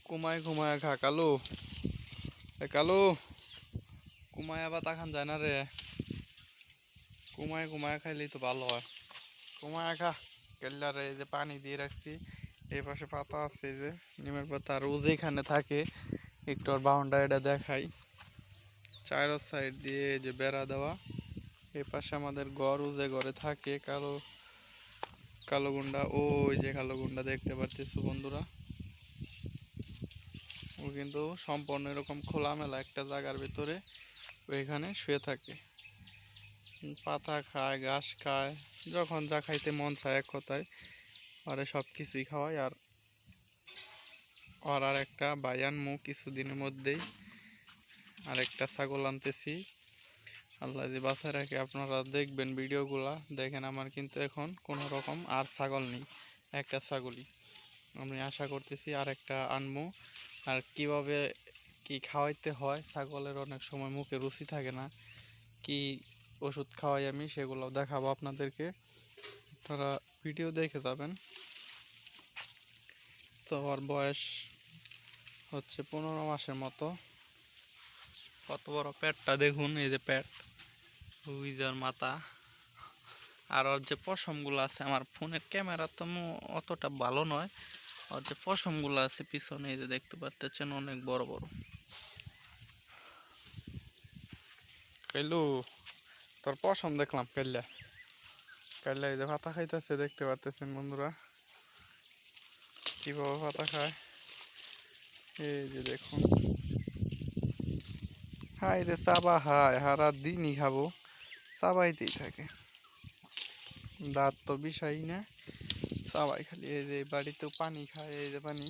কুমায় কুমায় খা কালু। কালু, কুমায় আবার তাকান যায় না রে। কুমায় কুমায় খাইলেই তো ভালো হয়। কুমায় খা। কেল্লারে এই যে পানি দিয়ে রাখছি, এই পাশে পাতা আছে, এই যে নিমের পাতা। আর ও যেখানে থাকে একটু আর বাউন্ডারিটা দেখাই। চার সাইড দিয়ে যে বেড়া দেওয়া। এই পাশে আমাদের ঘর, ও যে ঘরে থাকে কালো কালো গুন্ডা, ওই যে কালো গুন্ডা দেখতে পারতেছো বন্ধুরা। ও কিন্তু সম্পূর্ণ এরকম খোলামেলা একটা জায়গার ভিতরে ওইখানে শুয়ে থাকে। পাতা খায়, ঘাস খায়, যখন যা খাইতে মন চায় এক কথায় আরে সব কিছুই খাওয়ায়। আর একটা বায়ান মুখ কিছুদিনের মধ্যেই আর একটা ছাগল আনতেছি। আল্লাহ যে বাসায় রাখে, আপনারা দেখবেন ভিডিওগুলা দেখেন। আমার কিন্তু এখন কোনো রকম আর ছাগল নেই, একটা ছাগলই। আমি আশা করতেছি আর একটা আনবো। আর কিভাবে কি খাওয়াইতে হয়, ছাগলের অনেক সময় মুখে রুচি থাকে না, কি ওষুধ খাওয়াই আমি সেগুলো দেখাবো আপনাদেরকে, আপনারা ভিডিও দেখে যাবেন। তো ওর বয়স হচ্ছে 15 মাসের মতো। কত বড় পেটটা দেখুন, এই যে পেট, ওই যে ওর মাথা। আর ওর যে পশমগুলো আছে, আমার ফোনের ক্যামেরা তো অতটা ভালো নয়, আর যে পশমগুলো আছে পিছনে এই যে দেখতে পাচ্ছেন অনেক বড় বড়। কাইলু, তোর পশম দেখলাম কাইল্লা কাইল্লা, এই যে পাতা খাইতেছে দেখতে পাচ্ছেন বন্ধুরা, কিভাবে পাতা খায়। এই যে দেখুন, হাই রে চাবা, হায় হারা দিনই খাবো, চাবাইতেই থাকে। দাঁত তো বিষাই না, চাবাই খালি। এই যে বাড়িতেও পানি খায়, এই যে পানি